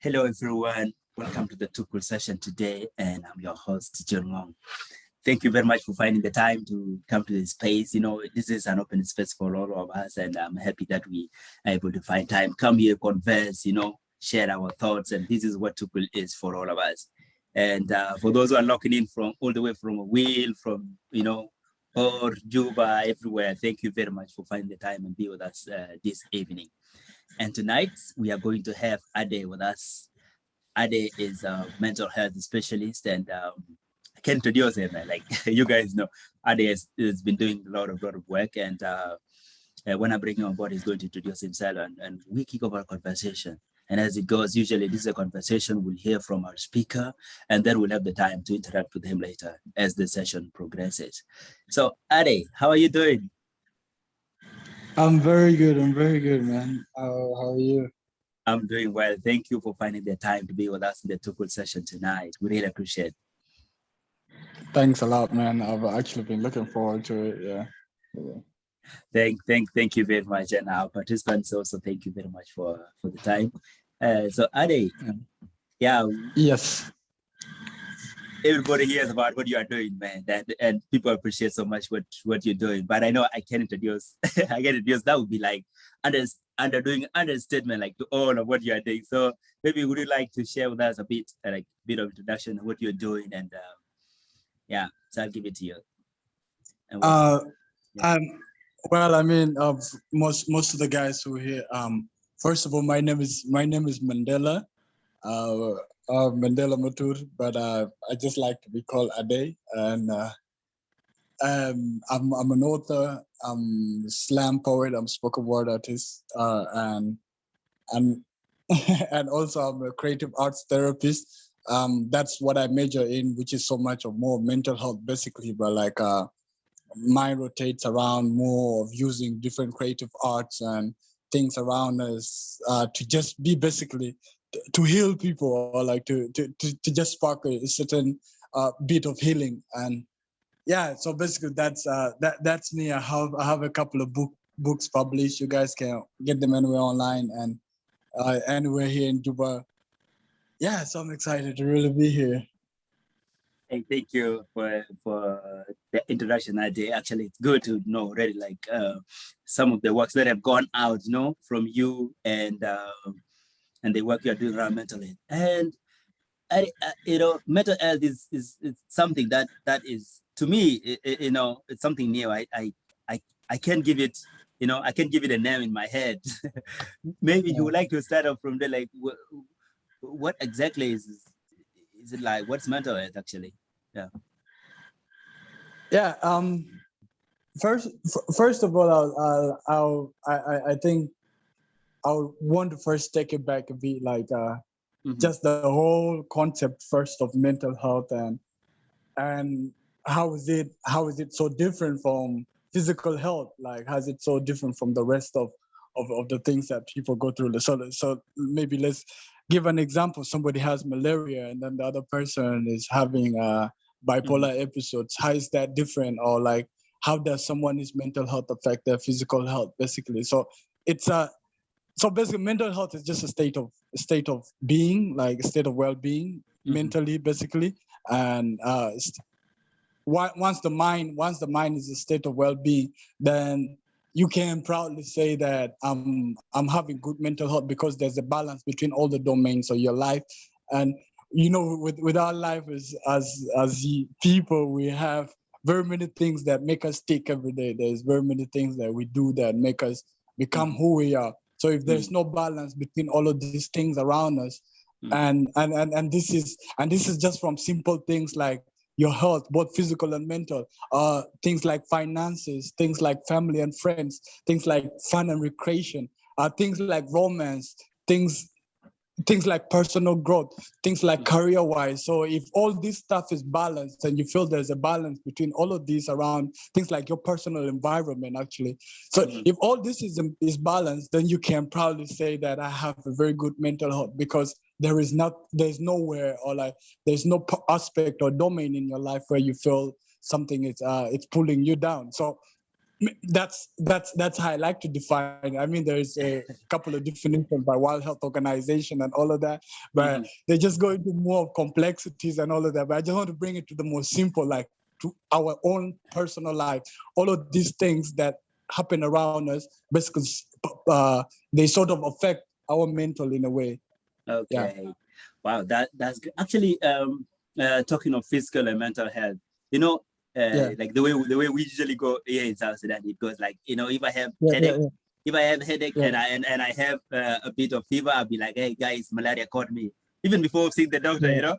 Hello, everyone. Welcome to the Tukul session today, and I'm your host, John Wong. Thank you very much for finding the time to come to this space. This is an open space for all of us, and I'm happy that we are able to find time, come here, converse, share our thoughts, and this is what Tukul is for all of us. And for those who are locking in from all the way from Wheel, from, or Juba, everywhere, thank you very much for finding the time and be with us this evening. And tonight we are going to have Ade with us. Ade is a mental health specialist, and I can introduce him. Like you guys know, Ade has been doing a lot of work, and when I bring him on board, he's going to introduce himself, and we kick off our conversation. And as it goes, usually this is a conversation we'll hear from our speaker, and then we'll have the time to interact with him later as the session progresses. So, Ade, how are you doing? I'm very good, man. How are you? I'm doing well. Thank you for finding the time to be with us in the Tukul session tonight. We really appreciate it. Thanks a lot, man. I've actually been looking forward to it. Yeah. Thank you very much. And our participants also, thank you very much for the time. So Ade, yeah. Yes. Everybody hears about what you are doing, man, and people appreciate so much what you're doing. But I know I can introduce, that would be like doing understatement, like to all of what you are doing. So maybe would you like to share with us a bit, like bit of introduction of what you're doing, and so I'll give it to you. Well, I mean, most of the guys who are here. First of all, my name is Mandela. Mandela Matur, but I just like to be called Ade, and I'm an author, I'm a slam poet, I'm a spoken word artist, and and also I'm a creative arts therapist. That's what I major in, which is so much of more mental health, basically, but like mine rotates around more of using different creative arts and things around us to just be basically to heal people, or like to just spark a certain bit of healing. And yeah, so basically that's me. I have a couple of books published. You guys can get them anywhere online and anywhere here in Dubai. Yeah, so I'm excited to really be here. Hey, thank you for the introduction, Ade. Actually, it's good to know already, like some of the works that have gone out, from you, and the work you're doing around mental health. And mental health is something that is, to me, it's something new. I can't give it, I can't give it a name in my head. Maybe you would like to start off from there, like what exactly is it like? What's mental health actually? Yeah. Yeah. First of all, I think I would want to first take it back a bit, like just the whole concept first of mental health, and how is it so different from physical health? Like, how is it so different from the rest of the things that people go through? So maybe let's give an example. Somebody has malaria, and then the other person is having bipolar episodes. How is that different? Or like, how does someone's mental health affect their physical health, basically? So it's so basically mental health is just a state of being, like a state of well-being mentally, basically. And once the mind is a state of well-being, then you can proudly say that I'm having good mental health, because there's a balance between all the domains of your life. And with our life as people, we have very many things that make us tick every day. There's very many things that we do that make us become who we are. So if there's no balance between all of these things around us, and this is just from simple things like your health, both physical and mental, things like finances, things like family and friends, things like fun and recreation, things like romance, things like personal growth, things like career-wise. So if all this stuff is balanced, and you feel there's a balance between all of these around things like your personal environment, actually. So if all this is balanced, then you can proudly say that I have a very good mental health, because there's nowhere, or like there's no aspect or domain in your life where you feel something it's pulling you down. So That's how I like to define it. I mean, there's a couple of definitions by World Health Organization and all of that, but they just go into more complexities and all of that. But I just want to bring it to the most simple, like to our own personal life. All of these things that happen around us, basically, they sort of affect our mental in a way. Okay. Yeah. Wow, that's good. Actually, talking of physical and mental health, like the way we usually go here in South Sudan, it goes like, if I have headache, and I have a bit of fever, I'll be like, hey guys, malaria caught me, even before seeing the doctor,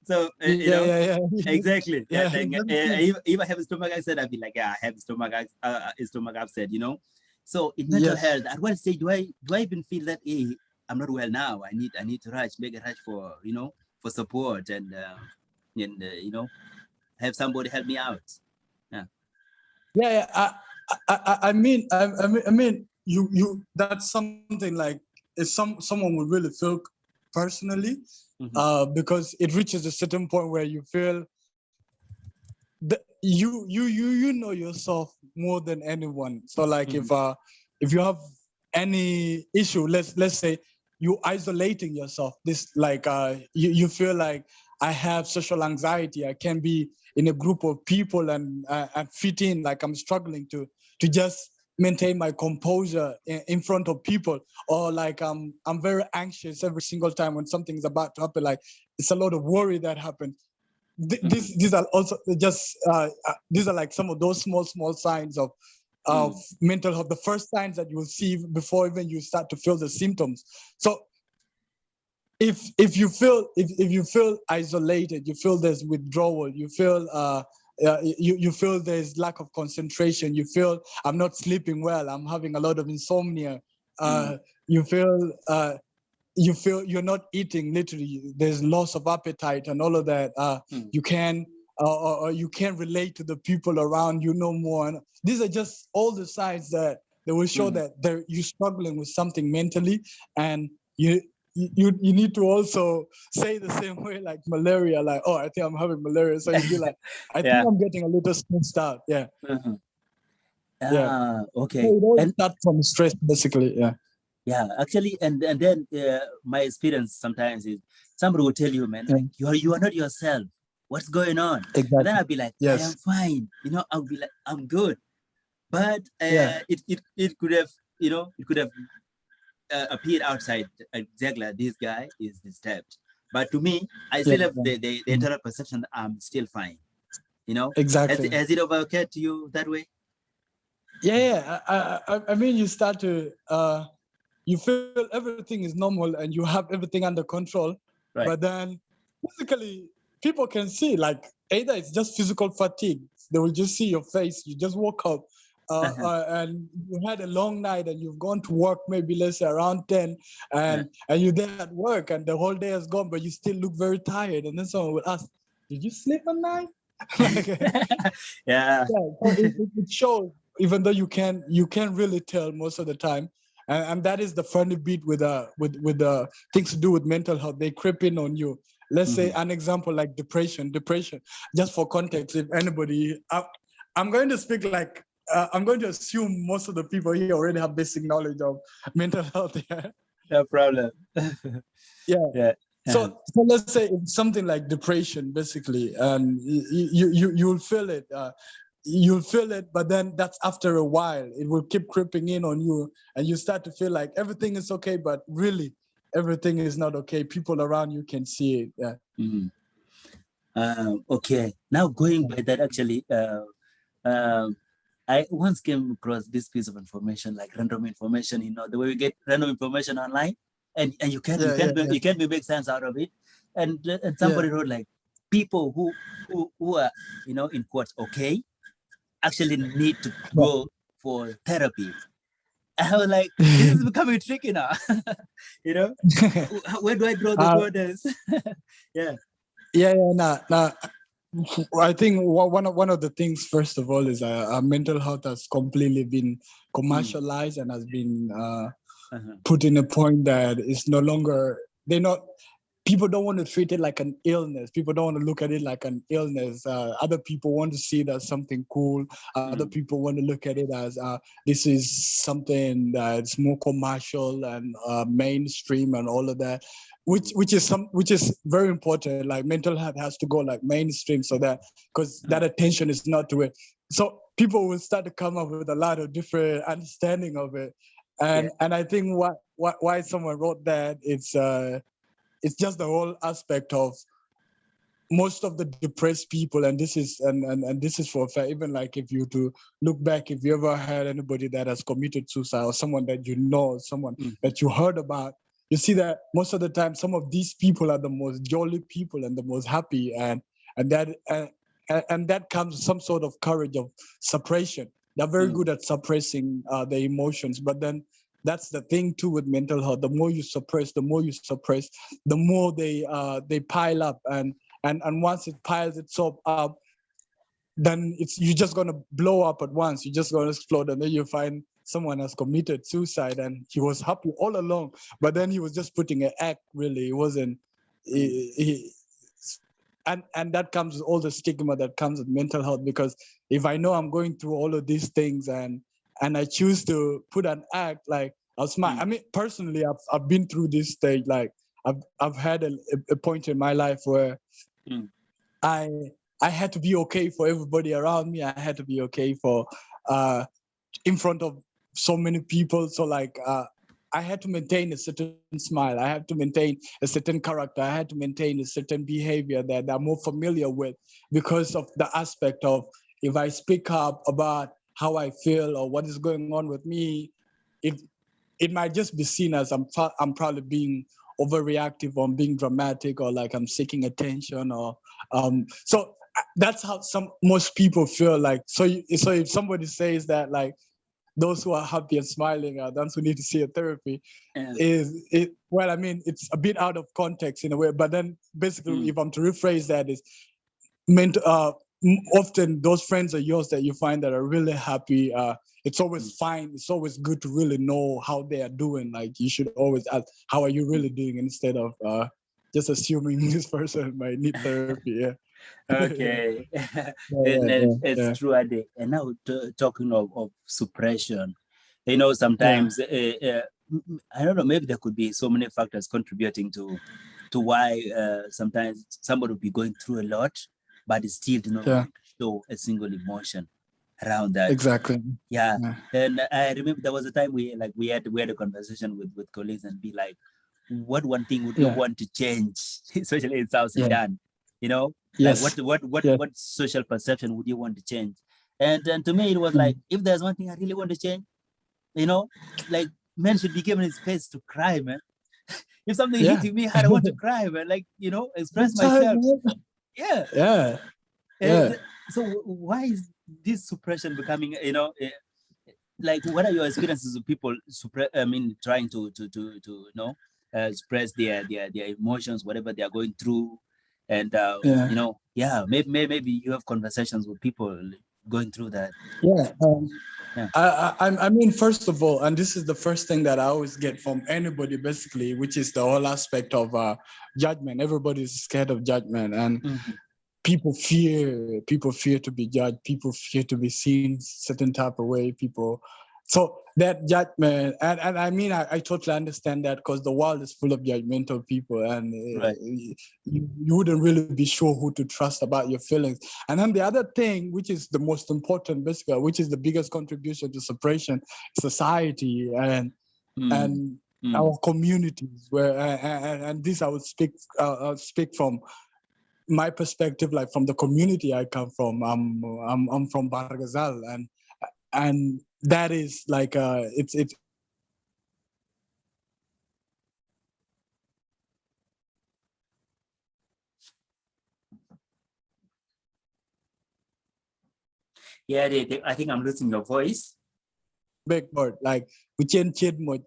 So exactly. Yeah. If I have a stomach upset, I'll be like, yeah, I have stomach upset, So in mental health, at what stage do I even feel that, hey, I'm not well now, I need to make a rush for for support and have somebody help me out. I mean you that's something like if someone would really feel personally, because it reaches a certain point where you feel that you know yourself more than anyone. So like if you have any issue, let's say you isolating yourself, this like you feel like I have social anxiety, I can't be in a group of people and fit in, like I'm struggling to just maintain my composure in front of people, or like I'm very anxious every single time when something's about to happen, like it's a lot of worry that happens. These are also just these are like some of those small signs of mental health, the first signs that you will see before even you start to feel the symptoms. So if you feel isolated, you feel there's withdrawal, you feel you feel there's lack of concentration, you feel I'm not sleeping well, I'm having a lot of insomnia, you feel you're not eating, literally there's loss of appetite and all of that, you can or you can't relate to the people around you no more. And these are just all the signs that they will show that you're struggling with something mentally, and you need to also say the same way like malaria, like, oh, I think I'm having malaria. So you'd be like, I think I'm getting a little stressed out. Okay. So it all starts from stress, basically. Yeah, actually, and then my experience sometimes is somebody will tell you, man, like you are not yourself. What's going on? Exactly. And then I'll be like, I am fine. I'll be like, I'm good. But it could have, it could have appeared outside exactly this guy is disturbed. But to me, I still have the internal perception that I'm still fine. Exactly. Has it ever occurred to you that way? I mean, you start to you feel everything is normal and you have everything under control, but then physically people can see, like, either it's just physical fatigue, they will just see your face, you just woke up and you had a long night and you've gone to work maybe let's say around 10 and you're there at work and the whole day has gone, but you still look very tired, and then someone will ask, did you sleep at night? So it shows, even though you can't really tell most of the time. And that is the funny bit with things to do with mental health. They creep in on you. Let's say an example like depression. Just for context, if anybody, I'm going to speak like I'm going to assume most of the people here already have basic knowledge of mental health. No problem. So let's say it's something like depression, basically, and you'll feel it. You'll feel it, but then that's after a while. It will keep creeping in on you, and you start to feel like everything is okay, but really, everything is not okay. People around you can see it. Okay. Now going by that, actually, I once came across this piece of information, like random information. The way we get random information online, and you can't make sense out of it. And somebody wrote like, people who are in quotes okay actually need to go for therapy. I was like, this is becoming tricky now. Where do I draw the borders? Nah. I think one of the things, first of all, is mental health has completely been commercialized and has been put in a point that it's no longer, people don't want to treat it like an illness. People don't want to look at it like an illness. Other people want to see it as something cool. Other people want to look at it as this is something that's more commercial and mainstream and all of that, which is very important. Like mental health has to go like mainstream, so that because that attention is not to it. So people will start to come up with a lot of different understanding of it, and I think why someone wrote that it's just the whole aspect of most of the depressed people, and this is and this is for a fact. Even like if you to look back, if you ever had anybody that has committed suicide or someone that you know, someone that you heard about, you see that most of the time some of these people are the most jolly people and the most happy, and that comes some sort of courage of suppression. They're very good at suppressing the emotions, but then that's the thing too with mental health. The more you suppress, the more they pile up, and once it piles itself up, then you're just gonna blow up at once. You're just gonna explode, and then you find someone has committed suicide, and he was happy all along, but then he was just putting an act. Really, it wasn't. And that comes with all the stigma that comes with mental health. Because if I know I'm going through all of these things, and I choose to put an act, like I'll smile. I mean, personally, I've been through this stage. Like I've had a point in my life where I had to be okay for everybody around me. I had to be okay for in front of so many people. So like I had to maintain a certain smile. I had to maintain a certain character. I had to maintain a certain behavior that I'm more familiar with, because of the aspect of, if I speak up about how I feel or what is going on with me, it might just be seen as I'm probably being overreactive, or I'm being dramatic, or like I'm seeking attention, or so that's how most people feel. Like so if somebody says that, like, those who are happy and smiling are the ones who need to see a therapy, well, I mean, it's a bit out of context in a way, but then basically if I'm to rephrase that, is meant often those friends of yours that you find that are really happy, it's always fine. It's always good to really know how they are doing. Like, you should always ask, how are you really doing, instead of just assuming this person might need therapy. Okay. It's true, Ade. And now talking of suppression, sometimes I don't know, maybe there could be so many factors contributing to why sometimes somebody will be going through a lot, but still do not want to show a single emotion around that. Exactly. Yeah. And I remember there was a time we had a conversation with colleagues, and be like, what one thing would you want to change, especially in South Sudan? Like what social perception would you want to change? And to me, it was like, if there's one thing I really want to change, like, men should be given space to cry, man. If something hitting me hard, I want to cry, man. Like, express myself. So why is this suppression becoming, like, what are your experiences of people trying to suppress their emotions, whatever they are going through? And maybe you have conversations with people going through that. I mean, first of all, and this is the first thing that I always get from anybody, basically, which is the whole aspect of judgment. Everybody's scared of judgment, and people fear to be judged. People fear to be seen certain type of way. So that judgment, and I mean, I totally understand that, because the world is full of judgmental people, and you wouldn't really be sure who to trust about your feelings. And then the other thing, which is the most important, basically, which is the biggest contribution to suppression, society and our communities, where and this I would speak from my perspective, like from the community I come from. I'm from Bargazal, and that is like it's I think I'm losing your voice. big word, like we change for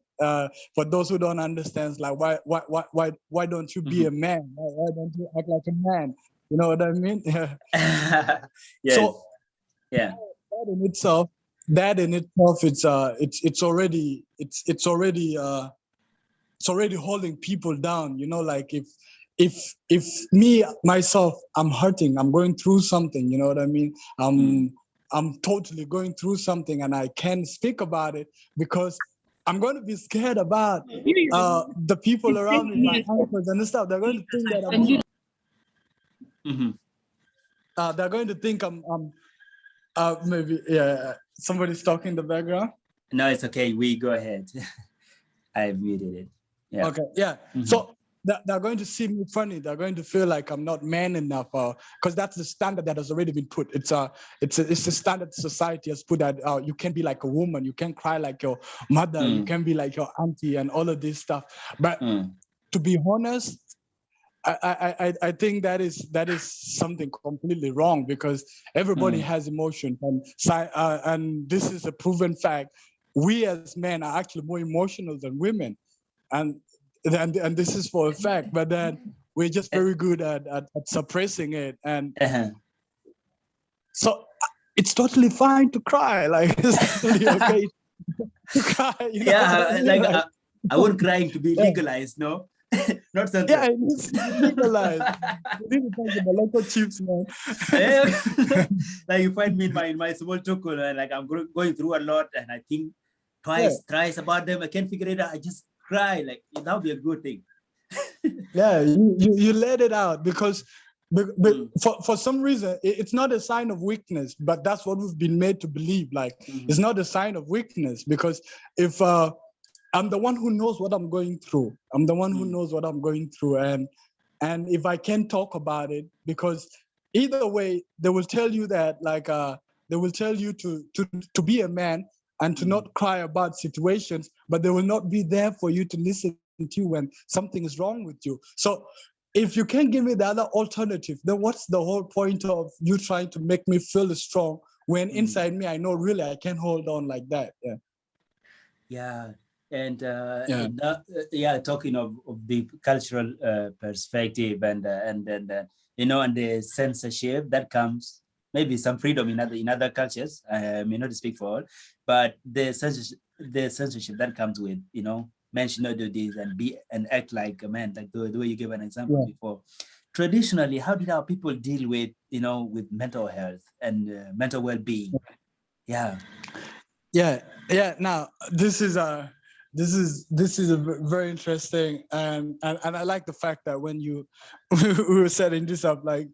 those who don't understand, like why don't you be a man? Why don't you act like a man? You know what I mean? Yes. So that in itself, it's already holding people down. Like if me myself, I'm hurting, I'm going through something, you know what I mean? I'm totally going through something and I can't speak about it because I'm going to be scared about the people around me, my uncles and stuff. They're going to think that they're going to think I'm maybe somebody's talking in the background. No, it's okay. We go ahead. I muted it. Yeah. Okay. Yeah. So they're going to see me funny. They're going to feel like I'm not man enough, because that's the standard that has already been put. It's a standard society has put that you can be like a woman, you can cry like your mother, you can be like your auntie, and all of this stuff. But to be honest, I think that is something completely wrong, because everybody has emotion, and this is a proven fact. We as men are actually more emotional than women, and this is for a fact. But then we're just very good at suppressing it, and so it's totally fine to cry. Like it's totally okay to cry. You know I mean? I want crying to be legalized, no? Not censored. Yeah, it needs to be legalized. We need to talk about local chiefs, man. Like you find me in my small Tukul, and like I'm going through a lot, and I think thrice about them. I can't figure it out. I just cry. Like that would be a good thing. Yeah, you let it out, because for some reason it's not a sign of weakness, but that's what we've been made to believe. Like it's not a sign of weakness, because if I'm the one who knows what I'm going through. I'm the one who knows what I'm going through. And if I can talk about it, because either way, they will tell you that, like, they will tell you to be a man and to not cry about situations, but they will not be there for you to listen to you when something is wrong with you. So if you can give me the other alternative, then what's the whole point of you trying to make me feel strong when inside me, I know really I can't hold on like that. Yeah. And talking of the cultural perspective and the censorship that comes, maybe some freedom in other cultures. I may not speak for all, but the censorship that comes with men should not do this and act like a man, like the way you gave an example before. Traditionally, how did our people deal with with mental health and mental well-being? Yeah. Now this is a very interesting, and I like the fact that when we were setting this up, like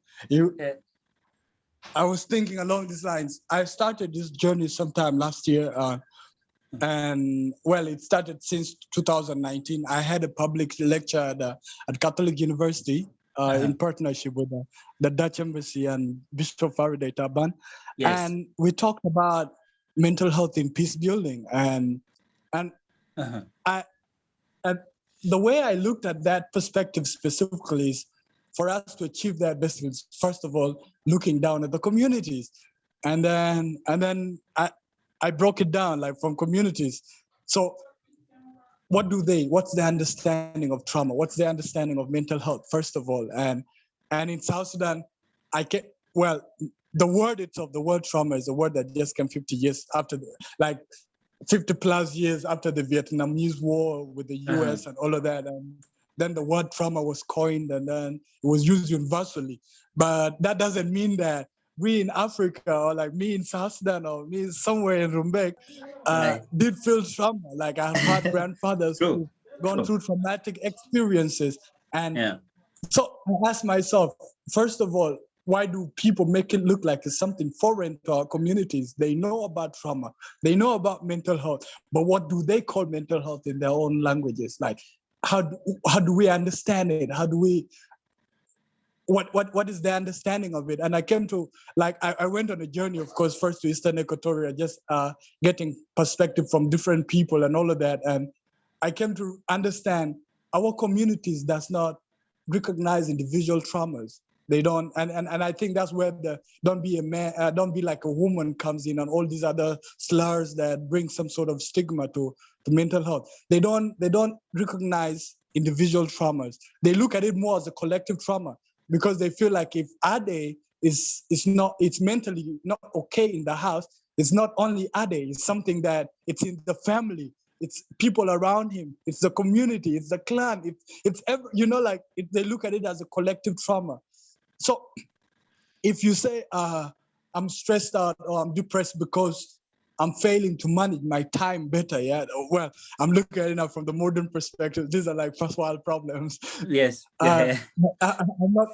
I was thinking along these lines. I started this journey sometime last year, and well, it started since 2019. I had a public lecture at Catholic University in partnership with the Dutch Embassy and Bishop Faraday Taban, and we talked about mental health in peace building, and the way I looked at that perspective specifically is, for us to achieve that best, first of all, looking down at the communities, and then I broke it down, like, from communities. So what's their understanding of trauma? What's their understanding of mental health, first of all? And in South Sudan, the word itself, the word trauma, is a word that just came 50 years after 50 plus years after the Vietnamese War with the US and all of that. And then the word trauma was coined, and then it was used universally. But that doesn't mean that we in Africa, or like me in South Sudan, or me somewhere in Rumbek, did feel trauma. Like, I've had grandfathers who've gone through traumatic experiences. And so I asked myself, first of all, why do people make it look like it's something foreign to our communities? They know about trauma, they know about mental health, but what do they call mental health in their own languages? Like, how do we understand it? How do we, what is their understanding of it? And I came to, like, I went on a journey, of course, first to Eastern Equatoria, just getting perspective from different people and all of that. And I came to understand our communities does not recognize individual traumas. They don't, and I think that's where the don't be a man, don't be like a woman comes in, and all these other slurs that bring some sort of stigma to mental health. They don't recognize individual traumas. They look at it more as a collective trauma, because they feel like if Ade is mentally not okay in the house, it's not only Ade, it's something that it's in the family. it's people around him, it's the community, it's the clan, it's you know, like they look at it as a collective trauma. So if you say I'm stressed out or I'm depressed because I'm failing to manage my time better, yeah, well, I'm looking at it now from the modern perspective. These are like first world problems. Yes. uh, Yeah. I'm not.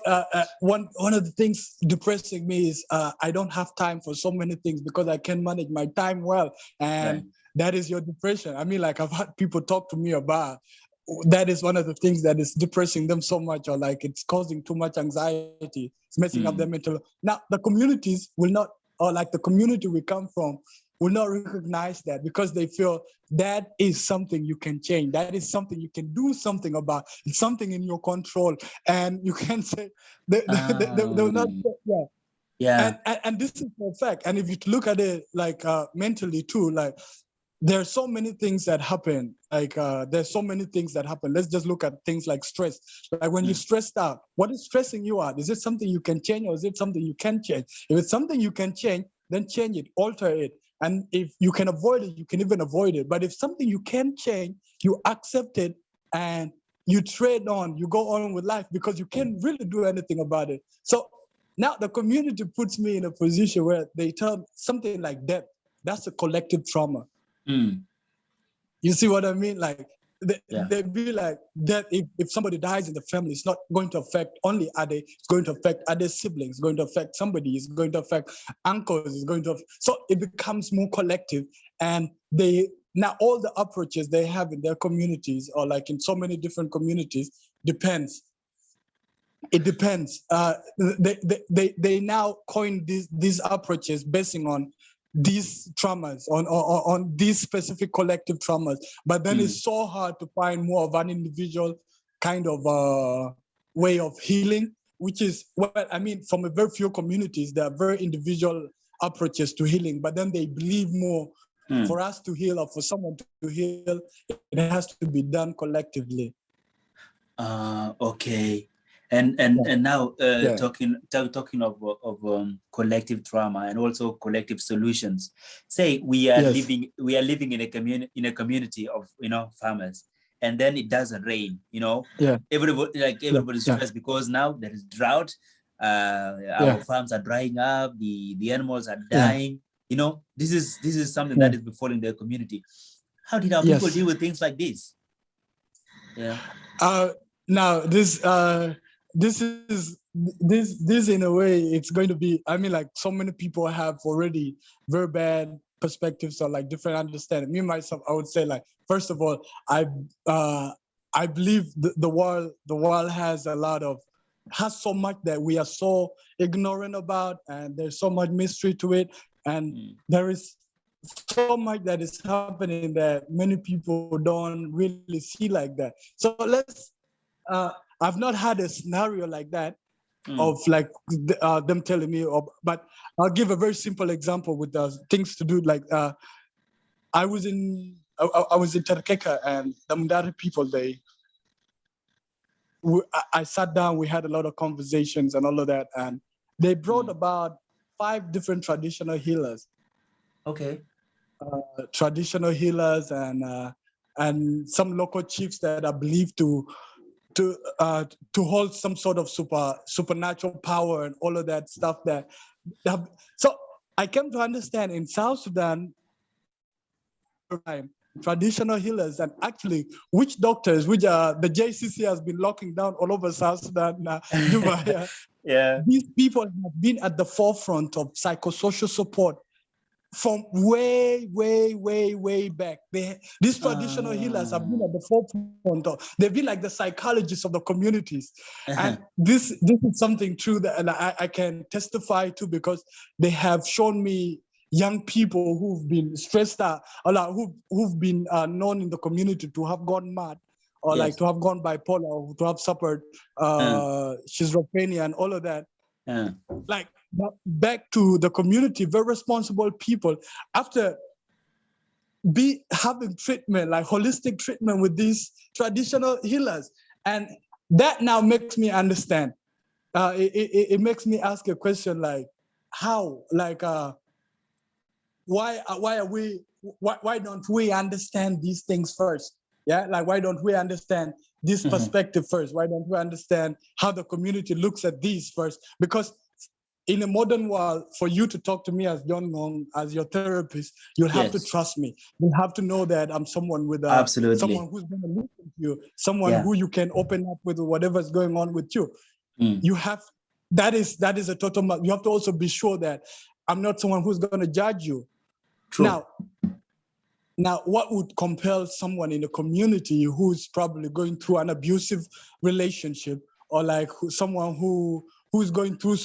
One of the things depressing me is I don't have time for so many things because I can't manage my time well, and Right. that is your depression. I mean, like I've had people talk to me about that is one of the things that is depressing them so much, or like it's causing too much anxiety. It's messing up their mental. Now the communities will not, or like the community we come from, will not recognize that because they feel that is something you can change. That is something you can do something about. It's something in your control. And you can say, they will not, yeah. Yeah. And this is for a fact. And if you look at it like mentally too, like there's so many things that happen. Like there's so many things that happen. Let's just look at things like stress. Like when you're stressed out, what is stressing you out? Is it something you can change or is it something you can't change? If it's something you can change, then change it, alter it. And if you can avoid it, you can even avoid it. But if something you can change, you accept it and you trade on, you go on with life because you can't really do anything about it. So now the community puts me in a position where they tell something like that. That's a collective trauma. You see what I mean? Like Yeah. they be like that. If somebody dies in the family, it's not going to affect only Ade. It's going to affect Ade's siblings. It's going to affect somebody. It's going to affect uncles. It's going to. So it becomes more collective, and they now all the approaches they have in their communities, or like in so many different communities, depends. It depends. They now coin these approaches basing on these traumas, on these specific collective traumas. But then it's so hard to find more of an individual kind of way of healing, which is what I mean. From a very few communities, there are very individual approaches to healing, but then they believe more for us to heal or for someone to heal, it has to be done collectively. Okay. And now talking of collective trauma and also collective solutions. Say we are living in a community of farmers, and then it doesn't rain. Everybody's stressed because now there is drought. Our farms are drying up. The animals are dying. This is something that is befalling their community. How did our people deal with things like this? Yeah. Now this in a way it's going to be. I mean, like so many people have already very bad perspectives or like different understanding. Me myself, I would say like first of all, I believe the world has so much that we are so ignorant about, and there's so much mystery to it, and there is so much that is happening that many people don't really see like that. So I've not had a scenario like that of like them telling me, but I'll give a very simple example with things to do. Like I was in Terkeka, and the Mundari people, I sat down, we had a lot of conversations and all of that, and they brought about 5 different traditional healers. Okay. Traditional healers and some local chiefs that are believed to hold some sort of supernatural power and all of that stuff. So I came to understand in South Sudan, traditional healers and actually witch doctors, which the JCC has been locking down all over South Sudan, Juba. Yeah. These people have been at the forefront of psychosocial support from way back. These traditional healers have been at the forefront they've been like the psychologists of the communities. And this is something true that and I can testify to, because they have shown me young people who've been stressed out, or like who've been known in the community to have gone mad, or like to have gone bipolar, or to have suffered schizophrenia and all of that. Like back to the community, very responsible people, after having treatment, like holistic treatment with these traditional healers. And that now makes me understand. It makes me ask a question like, how, like, why are we why don't we understand these things first? Yeah, like why don't we understand this perspective first? Why don't we understand how the community looks at these first? Because in a modern world, for you to talk to me as John Ngong, as your therapist, you'll have to trust me. You'll have to know that I'm someone with someone who's going to listen to you, someone who you can open up with whatever's going on with you. You have that is a total. You have to also be sure that I'm not someone who's going to judge you. True. Now, what would compel someone in a community who's probably going through an abusive relationship, or like someone who's going through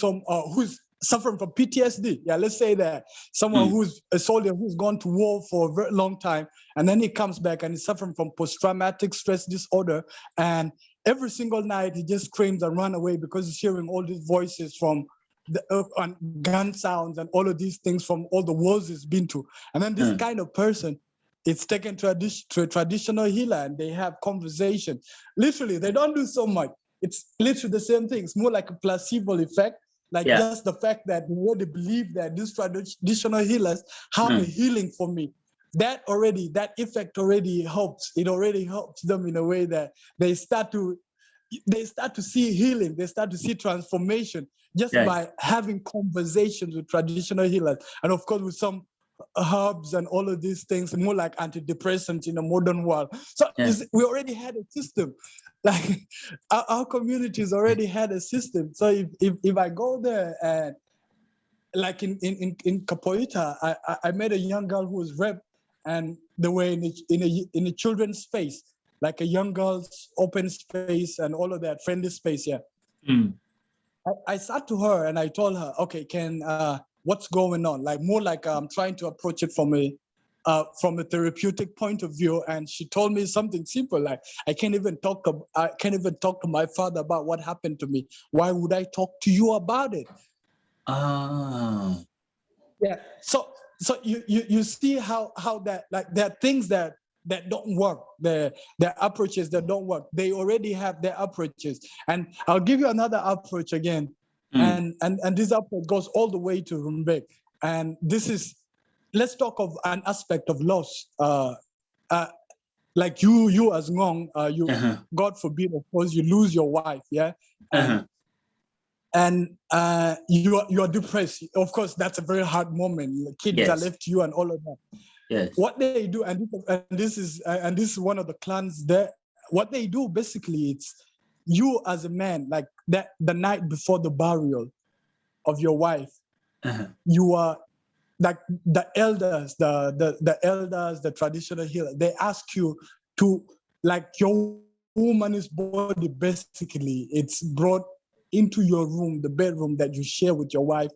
who's suffering from PTSD? Yeah, let's say that someone who's a soldier who's gone to war for a very long time, and then he comes back and he's suffering from post-traumatic stress disorder, and every single night he just screams and runs away because he's hearing all these voices from and gun sounds and all of these things from all the wars he's been to. And then this kind of person, it's taken to a traditional healer and they have conversation. Literally, they don't do so much. It's literally the same thing. It's more like a placebo effect, like just the fact that they already believe that these traditional healers have a healing for me. That effect already helps. It already helps them in a way that they start to see healing, they start to see transformation just by having conversations with traditional healers. And of course, with some herbs and all of these things, more like antidepressants in a modern world. So we already had a system. Like our communities already had a system. So if I go there and like in Capoeira, I met a young girl who was raped, and they were in a children's space, like a young girl's open space and all of that, friendly space. I sat to her and I told her, okay, what's going on? Like more like I'm trying to approach it from a therapeutic point of view. And she told me something simple, like I can't even talk to my father about what happened to me. Why would I talk to you about it? Yeah. So you see how that, like, there are things that don't work. There are approaches that don't work. They already have their approaches. And I'll give you another approach again. And this approach goes all the way to Rumbek. And this is, let's talk of an aspect of loss. Like you as Ngong, God forbid, of course, you lose your wife, yeah? And you're depressed. Of course, that's a very hard moment. Your kids are left to you and all of that. What they do, and this is one of the clans there. What they do basically, it's you as a man, like that the night before the burial of your wife, you are like the elders, the traditional healer. They ask you to, like, your woman's body basically, it's brought into your room, the bedroom that you share with your wife,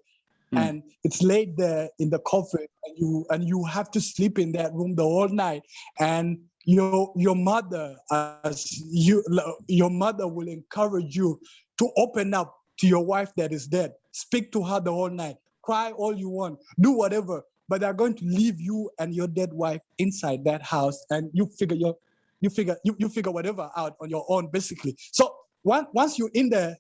and it's laid there in the coffin, and you have to sleep in that room the whole night. And your mother will encourage you to open up to your wife that is dead. Speak to her the whole night. Cry all you want. Do whatever. But they're going to leave you and your dead wife inside that house, and you figure whatever out on your own, basically. So once you're in there,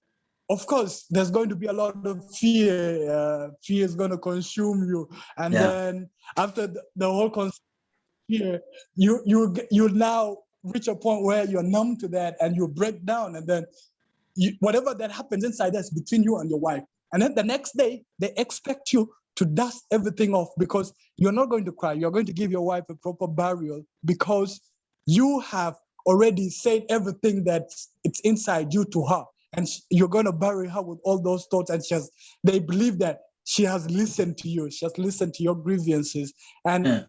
of course, there's going to be a lot of fear. Fear is going to consume you, and then after the whole fear, you now reach a point where you're numb to that, and you break down, and then whatever that happens inside, that's between you and your wife. And then the next day, they expect you to dust everything off, because you're not going to cry. You're going to give your wife a proper burial, because you have already said everything that's inside you to her. And you're going to bury her with all those thoughts. And they believe that she has listened to you. She has listened to your grievances. And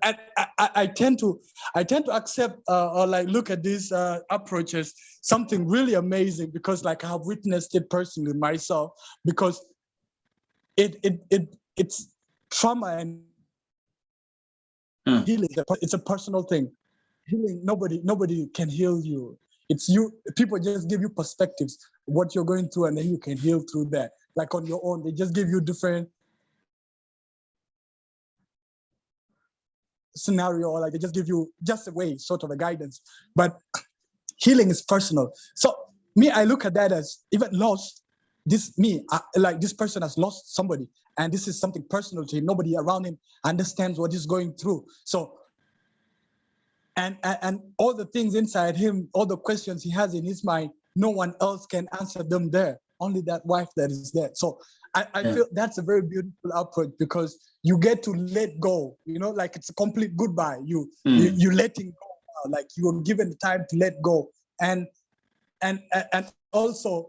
I tend to accept or like look at these approaches something really amazing, because like I've witnessed it personally myself, because it's trauma and healing. It's a personal thing. Healing, nobody can heal you. It's you. People just give you perspectives, what you're going through, and then you can heal through that. Like on your own, they just give you different scenario, or like they just give you just a way, sort of a guidance. But healing is personal. So me, I look at that as even loss. This person has lost somebody, and this is something personal to him. Nobody around him understands what he's going through. So, and all the things inside him, all the questions he has in his mind, no one else can answer them there. Only that wife that is there. So I feel that's a very beautiful approach, because you get to let go, like it's a complete goodbye. You're letting go now, like you were given the time to let go. And also,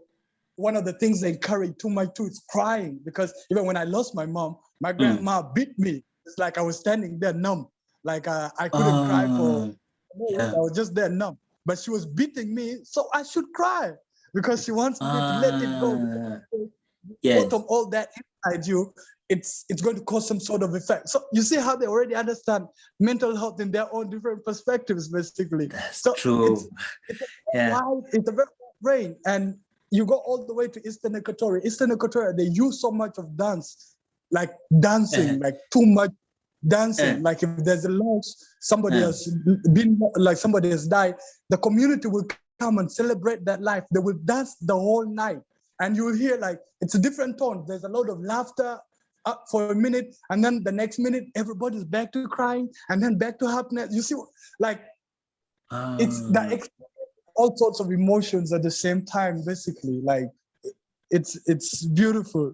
one of the things they encourage too much too is crying, because even when I lost my mom, my grandma beat me. It's like I was standing there numb, like I couldn't cry for. I was just there numb, but she was beating me, so I should cry because she wants me to let it go. Yes. Bottom all that inside you, it's going to cause some sort of effect. So you see how they already understand mental health in their own different perspectives, basically. That's so true. It's a very wide range, and you go all the way to Eastern Equatoria. Eastern Equatoria, they use so much of dance, like dancing, like too much dancing. Like if there's a loss, somebody has been, like somebody has died, the community will come and celebrate that life. They will dance the whole night. And you will hear like, it's a different tone. There's a lot of laughter for a minute, and then the next minute, everybody's back to crying, and then back to happiness. You see, like, it's that all sorts of emotions at the same time, basically. Like, it's beautiful.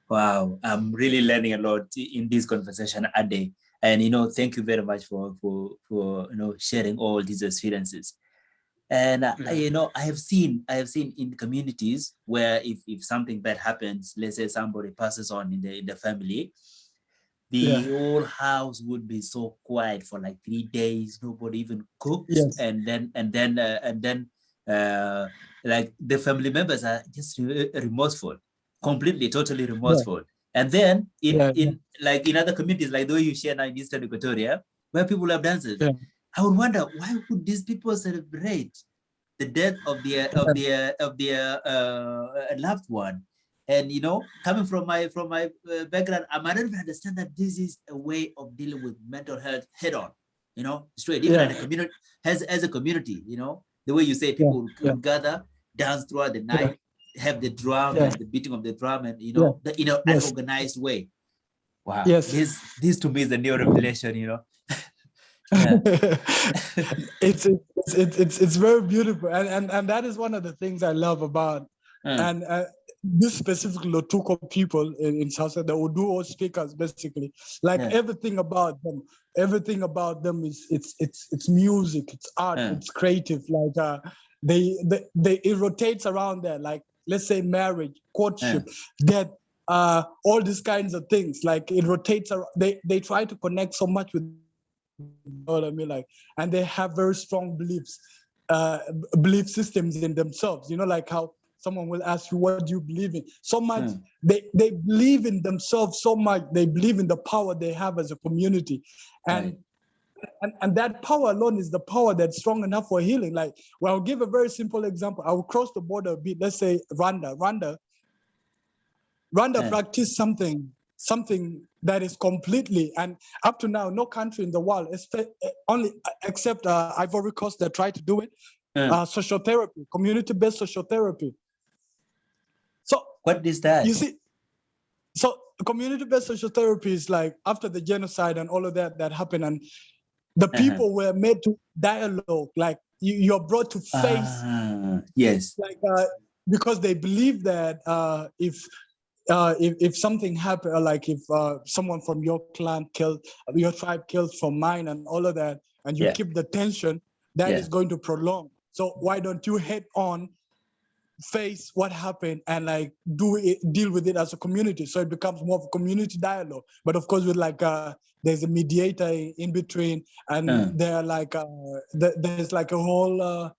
Wow, I'm really learning a lot in this conversation, Ade. And thank you very much for sharing all these experiences. And I have seen in communities where if something bad happens, let's say somebody passes on in the family, the whole house would be so quiet for like 3 days. Nobody even cooks, and then like the family members are just remorseful, completely, totally remorseful. And then in other communities, like the way you share now in Eastern Equatoria, where people have dances, I would wonder, why would these people celebrate the death of their loved one? And coming from my background, I might not understand that this is a way of dealing with mental health head on. Straight, even at a community, as a community, the way you say people would gather, dance throughout the night, have the drum and the beating of the drum, and an organized way. Wow. This to me is a new revelation. It's very beautiful, and that is one of the things I love about and this specifically Tukul people in South Sudan, the Uduo speakers, basically, like everything about them is it's music, it's art, it's creative. Like it rotates around there. Like, let's say marriage, courtship, death, all these kinds of things. Like it rotates around. They try to connect so much with, what I mean, like, and they have very strong belief systems in themselves. Like how someone will ask you, what do you believe in? So much, they believe in themselves so much. They believe in the power they have as a community. And that power alone is the power that's strong enough for healing. Like, well, I'll give a very simple example. I will cross the border a bit. Let's say Rwanda practice something that is completely, and up to now, no country in the world, only except Ivory Coast, that try to do it, social therapy, community-based social therapy. So what is that? You see, so community-based social therapy is like after the genocide and all of that happened, and the people were made to dialogue, like you're brought to face. Yes. Like because they believe that if something happened, like if someone from your clan your tribe kills from mine and all of that, and you keep the tension, that is going to prolong. So why don't you head on, face what happened, and like deal with it as a community? So it becomes more of a community dialogue. But of course, with like there's a mediator in between, and there like there's like a whole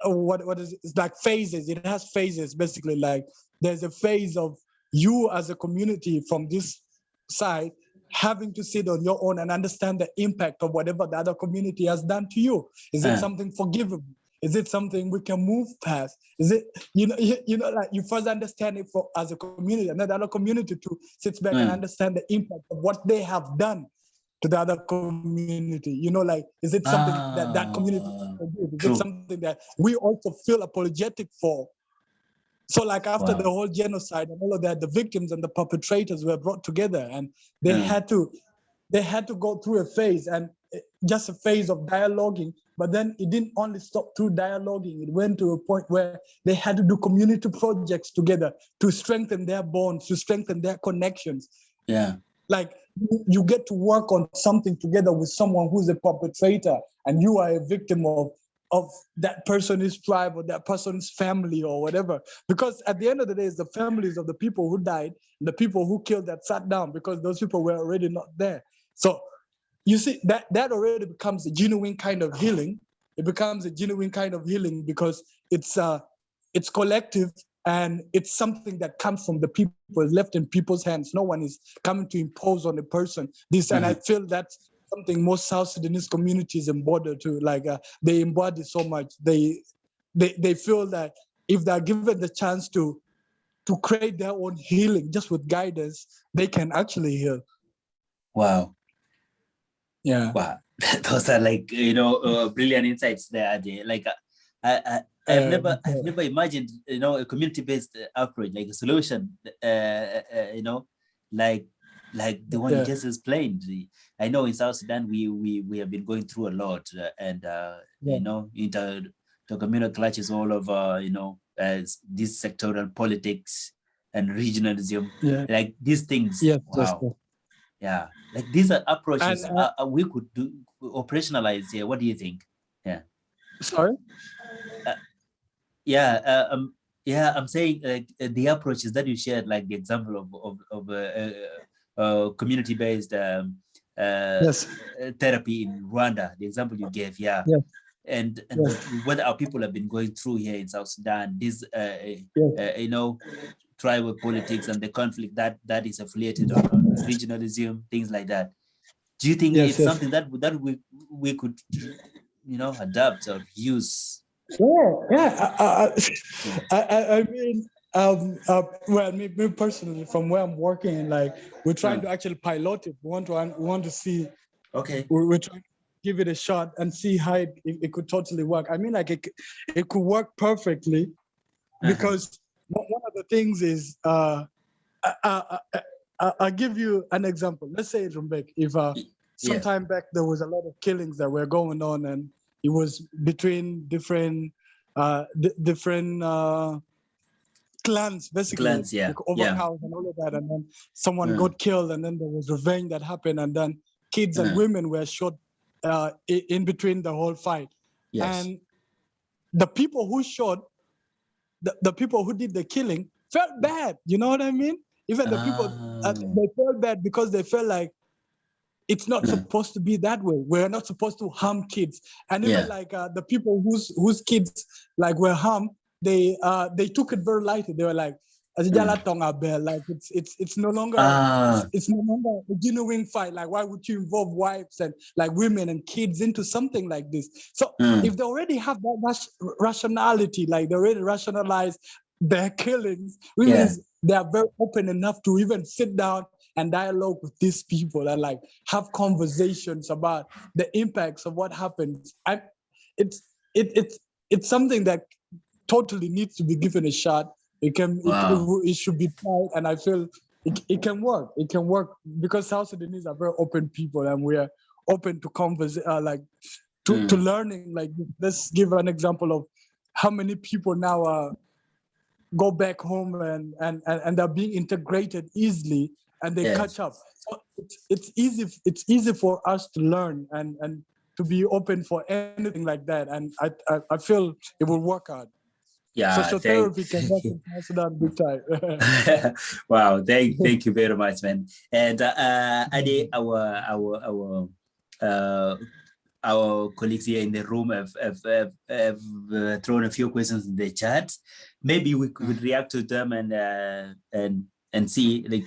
what is it? It's like phases. It has phases, basically. Like there's a phase of you as a community from this side having to sit on your own and understand the impact of whatever the other community has done to you. Is it something forgivable? Is it something we can move past? Is it, like you first understand it as a community, and then the other community too sits back and understand the impact of what they have done to the other community. Like, is it something that community can do? Is it something that we also feel apologetic for? So like after Wow. the whole genocide and all of that, the victims and the perpetrators were brought together, and they had to go through a phase, and just a phase of dialoguing. But then it didn't only stop through dialoguing. It went to a point where they had to do community projects together to strengthen their bonds, to strengthen their connections. Yeah. Like you get to work on something together with someone who's a perpetrator, and you are a victim of that person's tribe or that person's family or whatever. Because at the end of the day, it's the families of the people who died, and the people who killed that sat down, because those people were already not there. So you see, that already becomes a genuine kind of healing. It becomes a genuine kind of healing because it's collective, and it's something that comes from the people, left in people's hands. No one is coming to impose on a person this. And I feel that's something most South Sudanese communities embody to, like they embody so much. They feel that if they're given the chance to create their own healing just with guidance, they can actually heal. Wow. Yeah. Wow. Those are like, brilliant insights there, Ajay. Like I've never imagined, a community-based approach, like a solution, like the one you just explained. I know in South Sudan we have been going through a lot, and intercommunal clashes all over, as this sectoral politics and regionalism, like these things. Yes. Wow. Yes. Yeah, like these are approaches And, we could do operationalize here. What do you think? Yeah. Sorry. I'm saying the approaches that you shared, like the example of community-based therapy in Rwanda, the example you gave, and what our people have been going through here in South Sudan, this tribal politics and the conflict that is affiliated on regionalism, things like that. Do you think it's something that we could adapt or use? I mean, well, me personally, from where I'm working, like we're trying to actually pilot it. We want to see. Okay. We're trying to give it a shot and see how it could totally work. I mean, like it could work perfectly, because one of the things is, I'll give you an example. Let's say, Rumbek, if sometime back there was a lot of killings that were going on, and it was between different clans, basically, like over cows and all of that, and then someone got killed, and then there was revenge that happened, and then kids and women were shot in between the whole fight. And the people who shot, the people who did the killing felt bad. You know what I mean? Even the people, they felt bad because they felt like it's not supposed to be that way. We're not supposed to harm kids. And even like the people whose kids like were harmed, they took it very lightly. They were like, like it's no longer it's no longer a genuine fight. Like, why would you involve wives and like women and kids into something like this? So if they already have that rationality, like they already rationalize their killings, which means they are very open enough to even sit down and dialogue with these people and like have conversations about the impacts of what happens. And it's something that totally needs to be given a shot. It should be tried, and I feel it can work. It can work because South Sudanese are very open people, and we are open to to learning. Like, let's give an example of how many people now go back home and are being integrated easily, and they catch up. So it's easy for us to learn and to be open for anything like that. And I feel it will work out. Social therapy can work in Sudan big time. Wow, thank you very much, man. And Ade, our colleagues here in the room have thrown a few questions in the chat. Maybe we could react to them and see. Like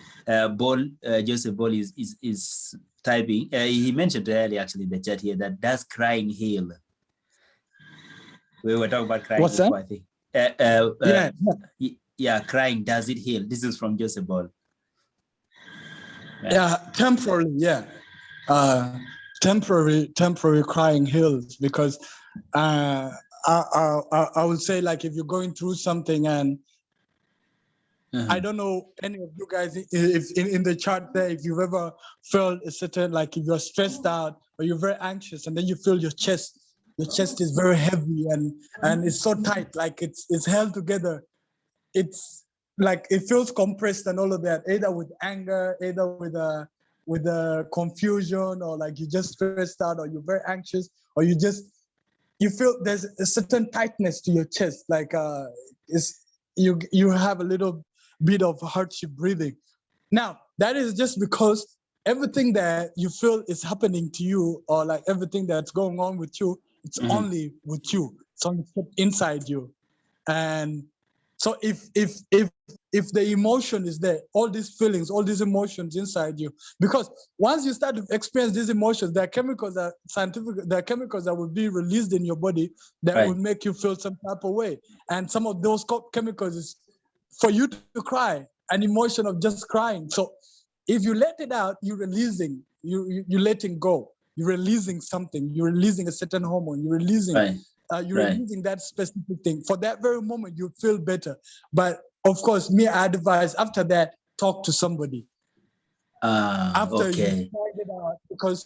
Joseph Ball is typing. He mentioned earlier actually in the chat here that does crying heal? We were talking about crying What's before, that? I think. Crying, does it heal? This is from Joseph Ball. Temporarily, temporary crying heals, because I would say, like, if you're going through something and I don't know any of you guys if in the chat there, if you've ever felt a certain, like if you're stressed out or you're very anxious and then you feel your chest is very heavy and it's so tight, like it's held together. It's like it feels compressed and all of that, either with anger, either with confusion, or like you just stressed out, or you're very anxious, or you feel there's a certain tightness to your chest, like it's you have a little bit of hardship breathing. Now that is just because everything that you feel is happening to you, or like everything that's going on with you, it's only with you. It's only inside you. And so if the emotion is there, all these feelings, all these emotions inside you, because once you start to experience these emotions, there are chemicals that will be released in your body that will make you feel some type of way. And some of those chemicals is for you to cry, an emotion of just crying. So if you let it out, you're releasing, you're letting go, you're releasing something, you're releasing a certain hormone, you're releasing releasing that specific thing. For that very moment, you feel better. But of course, me, I advise after that, talk to somebody. After you find it out, because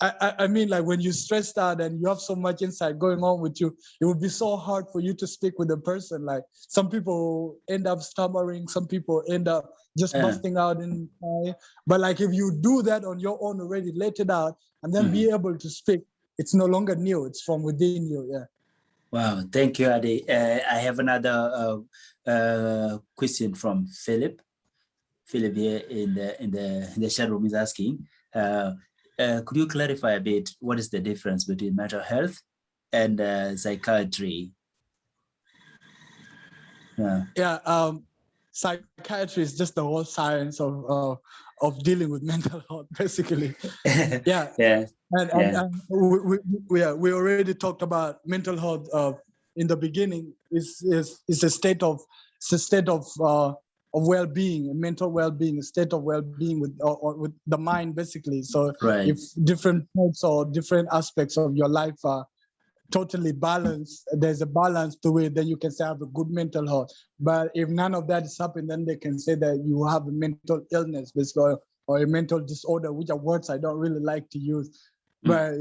I mean, like when you're stressed out and you have so much insight going on with you, it would be so hard for you to speak with a person. Like some people end up stammering, some people end up just busting out in cry. But like if you do that on your own already, let it out, and then be able to speak, it's no longer new. It's from within you. Yeah. Wow. Thank you, Ade. I have another question from Philip. Philip here in the chat room is asking, could you clarify a bit what is the difference between mental health and psychiatry? Yeah. Psychiatry is just the whole science of dealing with mental health, basically. Yeah. And we already talked about mental health in the beginning. Is a state of well-being, mental well-being, a state of well-being with the mind, basically. So if different parts or different aspects of your life are totally balanced, there's a balance to it, then you can say I have a good mental health. But if none of that is happening, then they can say that you have a mental illness, basically, or a mental disorder, which are words I don't really like to use. But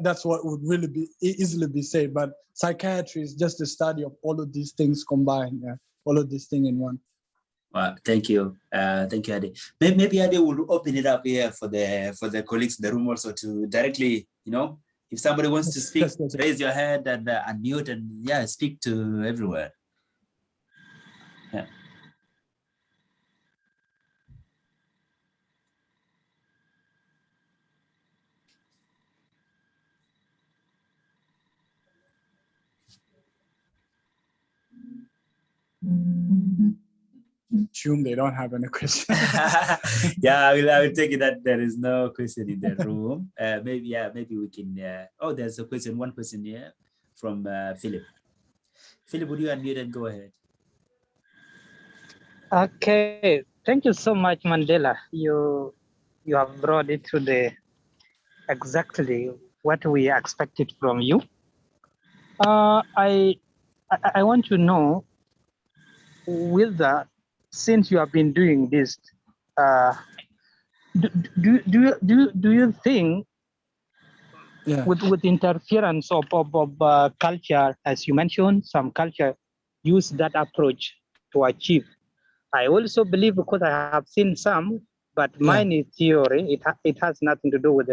that's what would really be easily be said. But psychiatry is just the study of all of these things combined, all of these things in one. Wow, thank you, Ade. Maybe Ade will open it up here for the colleagues in the room also to directly, if somebody wants to speak, raise your hand and unmute and speak to everyone. Yeah. Assume they don't have any question. Yeah, I will take it that there is no question in the room. Maybe we can. There's a question. One question here from Philip. Philip, would you unmute and go ahead? Okay, thank you so much, Mandela. You have brought it to the exactly what we expected from you. I want to know whether, since you have been doing this, do you think with interference of culture, as you mentioned, some culture use that approach to achieve? I also believe, because I have seen some, but mine is theory. It has nothing to do with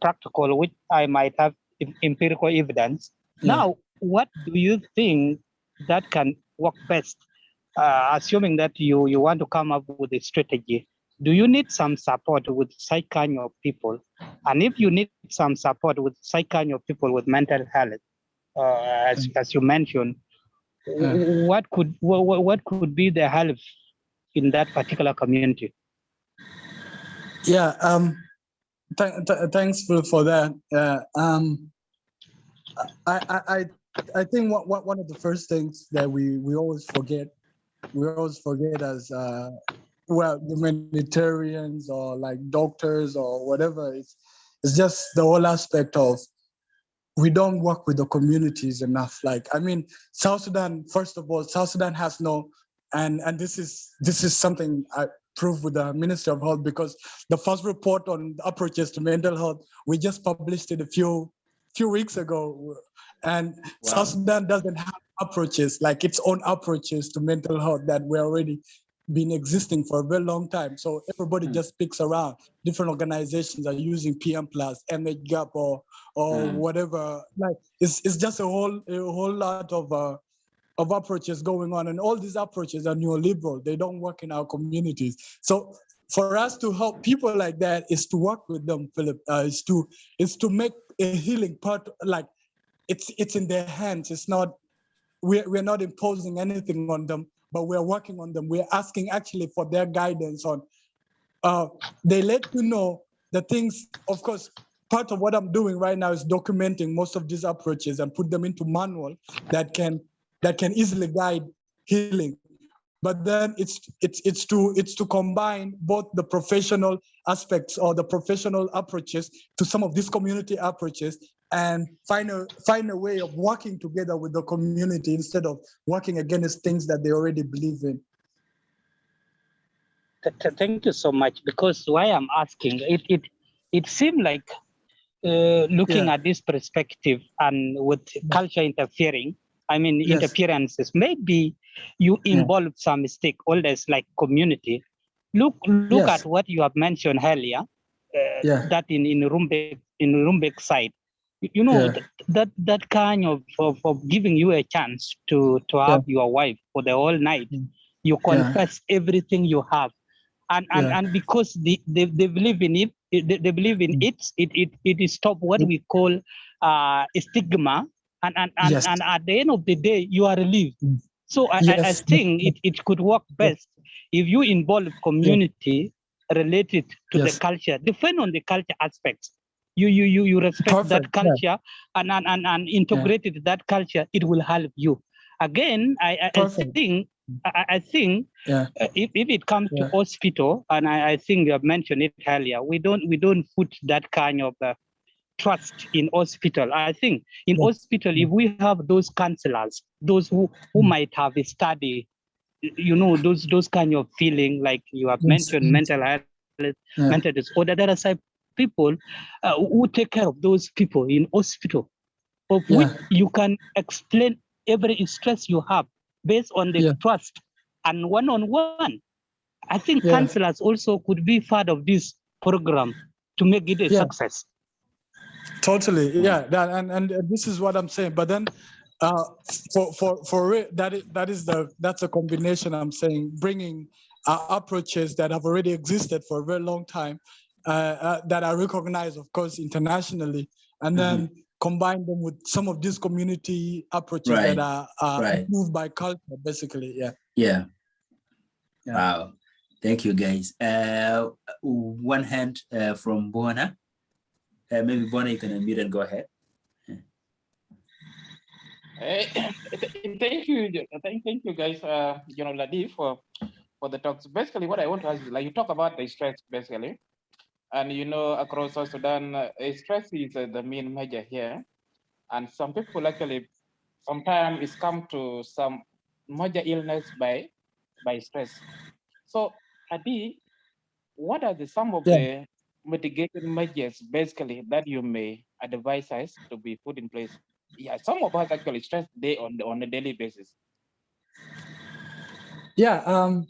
practical, which I might have empirical evidence. Now, what do you think that can work best? Assuming that you want to come up with a strategy, do you need some support with such kind of people? And if you need some support with such kind of people with mental health, as you mentioned, what could be the help in that particular community? Thanks for that. I think one of the first things that we always forget as humanitarians or like doctors or whatever, it's just the whole aspect of we don't work with the communities enough. Like, I mean, South Sudan, first of all, South Sudan has no, and this is something I proved with the Ministry of Health, because the first report on approaches to mental health, we just published it a few weeks ago. And Wow. South Sudan doesn't have approaches, like its own approaches to mental health that were already been existing for a very long time. So everybody just picks around. Different organizations are using PM Plus, MHGAP, or whatever. Like it's just a whole lot of approaches going on, and all these approaches are neoliberal. They don't work in our communities. So for us to help people like that is to work with them, Philip. Is to make a healing part. Like it's in their hands. It's not. We're not imposing anything on them, but we're working on them. We're asking actually for their guidance on. They let you know the things. Of course, part of what I'm doing right now is documenting most of these approaches and put them into manual that can easily guide healing. But then it's to combine both the professional aspects or the professional approaches to some of these community approaches, and find a way of working together with the community instead of working against things that they already believe in. Thank you so much. Because why I'm asking, it seemed like looking at this perspective and with culture interfering, interferences, maybe you involve some stakeholders like community. Look at what you have mentioned earlier, that in Rumbek side, that kind of giving you a chance to have your wife for the whole night. You confess everything you have, and because they believe in it, they believe in it is stop what we call stigma, and at the end of the day you are relieved. So I think it could work best if you involve community related to the culture, depend on the culture aspects. You respect that culture and integrated that culture, it will help you. Again, I think if it comes to hospital, and I think you have mentioned it earlier, we don't put that kind of trust in hospital. I think in hospital, if we have those counselors, those who might have a study, those kind of feeling, like you have mentioned, mental health, mental disorder, there are some people who take care of those people in hospital, of which you can explain every stress you have based on the trust and one-on-one. I think counselors also could be part of this program to make it a success. Totally, and this is what I'm saying. But then, for it, that's a combination. I'm saying bringing approaches that have already existed for a very long time, that are recognized, of course, internationally, and then combine them with some of these community approaches that are approved by culture, basically. Yeah. Wow. Thank you, guys. One hand from Bona. Maybe Bona, you can unmute and go ahead. Thank you, guys. Ladi, for the talks. Basically, what I want to ask is, like, you talk about the stress, basically, and across South Sudan, stress is the main major here, and some people actually sometimes it's come to some major illness by stress. So, Adi, what are some of the mitigating measures, basically, that you may advise us to be put in place? Yeah, some of us actually stress on a daily basis. I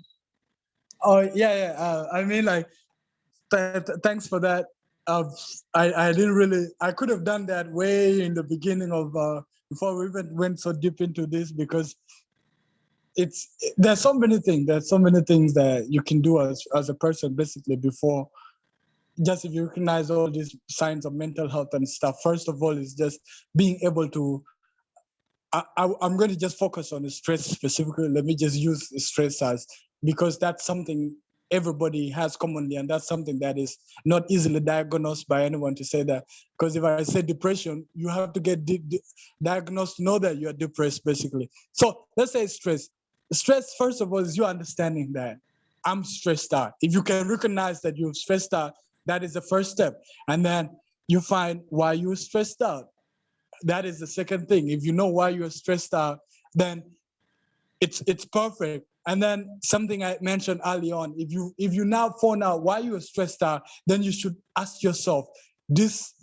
mean, like, thanks for that. I didn't really. I could have done that way in the beginning of before we even went so deep into this, because there's so many things. There's so many things that you can do as a person, basically, before. Just if you recognize all these signs of mental health and stuff, first of all, is just being able to. I'm going to just focus on the stress specifically. Let me just use stress because that's something everybody has commonly, and that's something that is not easily diagnosed by anyone to say that. Because if I say depression, you have to get diagnosed to know that you are depressed, basically. So let's say stress. Stress, first of all, is you understanding that I'm stressed out. If you can recognize that you're stressed out, that is the first step. And then you find why you're stressed out. that is the second thing. If you know why you're stressed out, then it's perfect. And then something I mentioned early on, if you now find out why you're stressed out, then you should ask yourself, this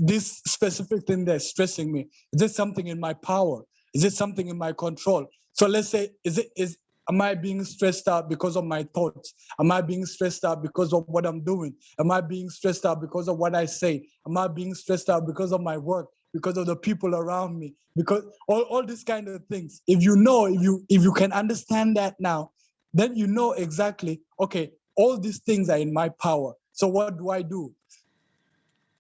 specific thing that's stressing me, is it something in my power? Is it something in my control? So let's say, am I being stressed out because of my thoughts? Am I being stressed out because of what I'm doing? Am I being stressed out because of what I say? Am I being stressed out because of my work? Because of the people around me? Because all these kind of things. If you can understand that now, then you know exactly, okay, all these things are in my power. So what do I do?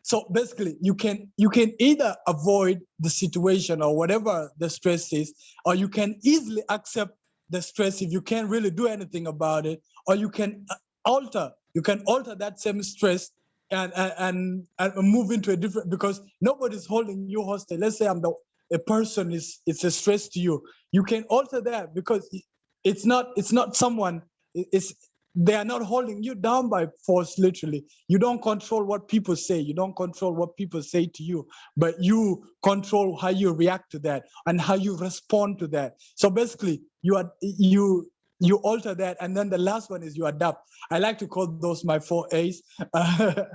So basically, you can either avoid the situation or whatever the stress is, or you can easily accept the stress if you can't really do anything about it, or you can alter that same stress and move into a different, because nobody's holding you hostage. Let's say a person it's a stress to you. You can alter that because it's not someone, they are not holding you down by force, literally. You don't control what people say. You don't control what people say to you, but you control how you react to that and how you respond to that. So basically, you alter that. And then the last one is you adapt. I like to call those my 4 A's. I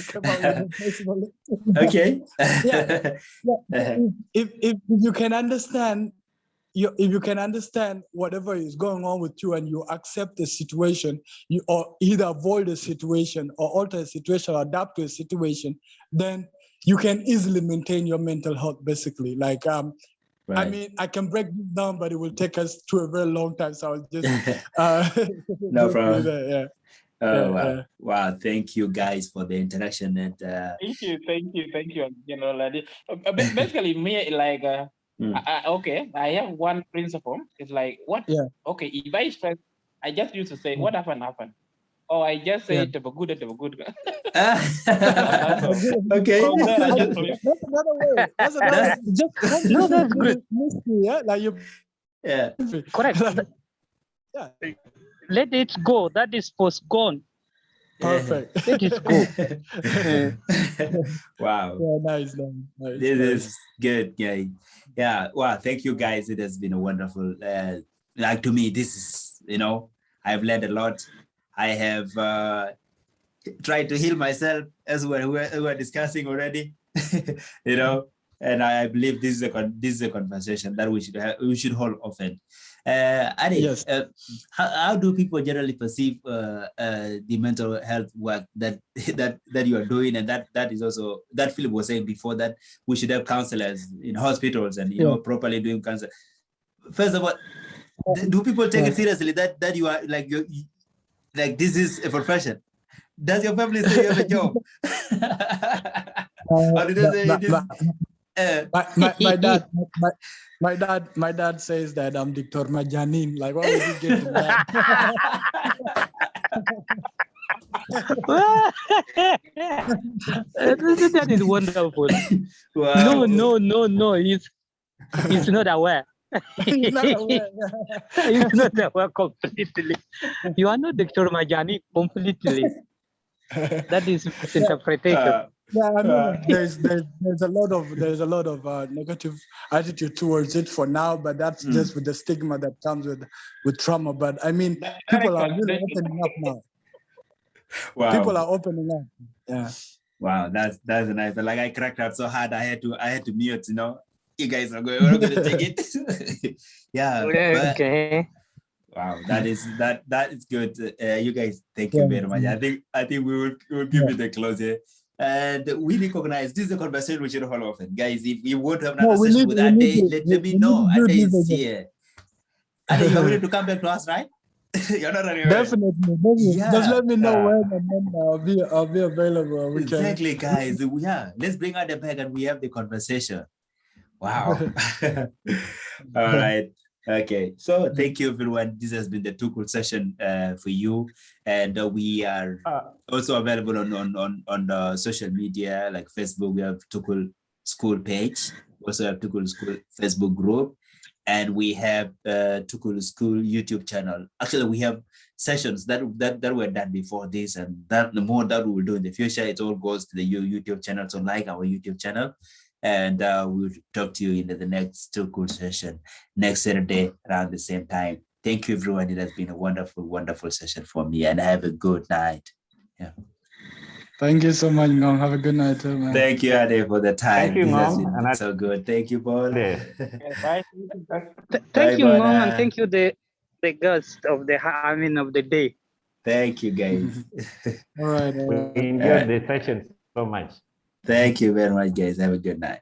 come up with it personally. Okay. Yeah. If you can understand, if you can understand whatever is going on with you and you accept the situation, you or either avoid a situation or alter a situation or adapt to a situation, then you can easily maintain your mental health, basically. Like, right. I mean, I can break this down, but it will take us to a very long time. So I'll just no problem. Yeah. Oh, wow. Wow. Thank you guys for the interaction. And thank you, General Ladi. Basically, me, like, okay, I have one principle. It's like, what? Yeah. Okay, if I stress, I just used to say, what happened? Or I just say, to be good. Okay. From there, I just that's another way. That's another. That's good. Yeah, like you. Yeah. Correct. Yeah. Let it go. That is postponed. Perfect. Let it go. Wow. Yeah, nice. This is good. Yeah. Wow. Thank you, guys. It has been a wonderful. Like, to me, this is, I've learned a lot. I have tried to heal myself, as we were discussing already. And I believe this is a conversation that we should hold often. Adi, yes. How do people generally perceive the mental health work that you are doing, and that is also that Philip was saying before, that we should have counselors in hospitals and properly doing counseling. First of all, do people take it seriously that you are like like this is a profession? Does your family say you have a job? Or do they say it is? My dad says that I'm Dr. Majanin. Like, why would you get to that? That is wonderful. Wow. No. He's not aware. He's not aware. He's not aware completely. You are not Dr. Majani completely. That is misinterpretation. Yeah, I mean, there's a lot of negative attitude towards it for now, but that's just with the stigma that comes with trauma. But I mean, people are really opening up now. Wow. People are opening up. Yeah. Wow, that's nice. But like, I cracked up so hard, I had to mute. You guys are going to take it. Yeah. Okay. Wow, that is good. You guys, thank you very much. I think we will give it a close here. And we recognize this is a conversation we should hold often. Guys, if you want to have another session with Ade, let me know. Ade is here. Ade, you're willing to come back to us, right? You're not running away. Definitely. Yeah. Just let me know when, and then I'll be available. Exactly, guys. Let's bring Ade back and we have the conversation. Wow. All right. Okay, so thank you everyone. This has been the Tukul session for you, and we are also available on the social media like Facebook. We have Tukul School page. We also have Tukul School Facebook group, and we have Tukul School YouTube channel. Actually, we have sessions that were done before this, and that the more that we will do in the future, it all goes to the YouTube channel. So like our YouTube channel. And we'll talk to you in the next Tukul session next Saturday around the same time. Thank you, everyone. It has been a wonderful, wonderful session for me, and have a good night. Yeah. Thank you so much, Ngong. Have a good night too, man. Thank you, Ade, for the time. Thank you, This has Ngong. been so good. Thank you, Paul. Bye. Thank you, Bye, Ngong, Bana. and thank you the guest of the day. Thank you, guys. All right. We enjoyed the session so much. Thank you very much, guys. Have a good night.